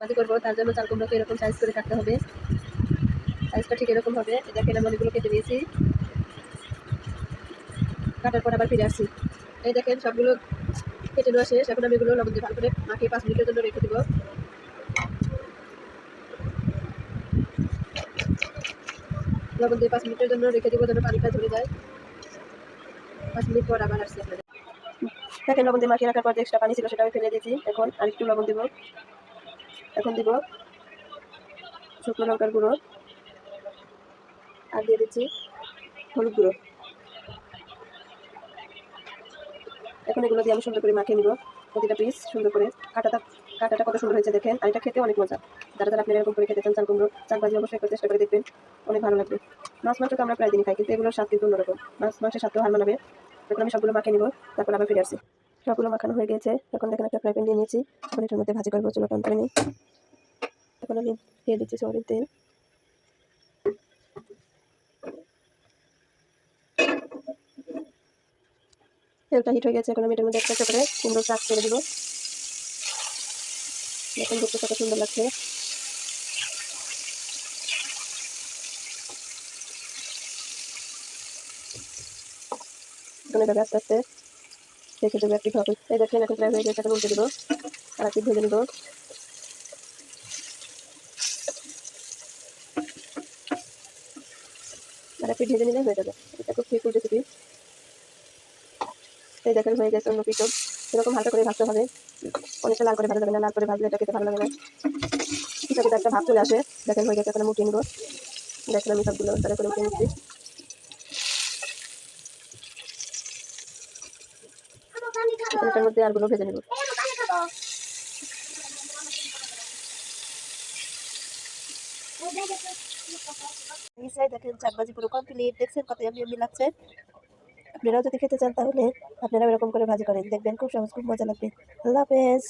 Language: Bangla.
ভাজি করবো, তার জন্য চাল কুমড়োকে এরকম সাইজ করে কাটতে হবে। সাইজটা ঠিক এরকম হবে। দেখেন আমি অনেকগুলো কেটে নিয়েছি, কাটার পর আবার ফিরে আসছি। এই দেখেন সবগুলো কেটে নেওয়া শেষ। এখন আমি এগুলো লবণ দিয়ে ভালো করে মাখিয়ে 5 মিনিটের জন্য রেখে দিব। লবণ দিয়ে 5 মিনিটের জন্য রেখে দিব, যেন পানিটা ঝরে যায়। 5 মিনিট পর আবার আসছি আপনাদের। দেখেন লবণ দিয়ে মাখিয়ে রাখার পর যে এক্সট্রা পানি ছিল সেটা আমি ফেলে দিয়েছি। এখন আরেকটু লবণ দিব। এখন দিব শুকনো লঙ্কার গুঁড়ো, আর দিয়ে দিচ্ছি হলুদ গুঁড়ো। এখন এগুলো দিয়ে আমি সুন্দর করে মাখিয়ে নিব প্রতিটা পিস সুন্দর করে। কাটাটা কত সুন্দর হয়েছে দেখেন, আর এটা খেতে অনেক মজা। যারা যারা আপনারা এরকম করে খেতে চান চাল কুমড়ো শাক ভাজি, অবশ্যই চেষ্টা করে দেখবেন, অনেক ভালো লাগবে। মাছ মাংস তো আমরা প্রায় দিনই খাই, কিন্তু এগুলোর স্বাদ কিন্তু অন্যরকম। মাছ মাংসের স্বাদও হার মানাবে। এখন আমি সবগুলো মাখিয়ে নিব, তারপর আবার ফিরে আসছি। সবগুলো মাখানো হয়ে গেছে। এখন দেখেন একটা ফ্রাই প্যান নিয়ে নিয়েছি, এখন এটার মধ্যে ভাজি করবো। চুলা অন করে নিই। এখন আমি দিয়ে দিচ্ছি সয়াবিন তেল। তেলটা হিট হয়ে গেছে। এখন আমি এটার মধ্যে একটা করে কুমড়ো শাক ছেড়ে দিব। এখন দেখতে কত সুন্দর লাগছে। এখন এভাবে আস্তে আস্তে রেখে দেবো একটি ভাবে। এই দেখেন এখন প্রায় হয়ে গেছে। এখন উল্টে দেবো, আর একটু ভেজে নেব। আর একটু ভেজে নিলে হয়ে যাবে। এটা খুব সিম্পল রেসিপি। এই দেখেন হয়ে গেছে অন্য পিঠো। এরকম হালকা করে ভাজতে হবে, অনেকটা লাল করে ভাজা যাবে না। লাল করে ভাজলে এটা খেতে ভালো লাগে না। পিঠা কিন্তু একটা ভাব চলে আসে। দেখেন হয়ে গেছে, এখন আমি উঠিয়ে নিব। দেখেন আমি সবগুলো তারা করে উঠিয়ে নিচ্ছি। এটার মধ্যে আলুগুলো ভেজে নেব। দেখেন শাক ভাজি পুরো কমপ্লিট। দেখছেন কত ইয়াম্মি লাগছে। আপনারাও যদি খেতে চান তাহলে আপনারাও এরকম করে ভাজি করেন, দেখবেন খুব সহজ, খুব মজা লাগবে। আল্লাহ হাফেজ।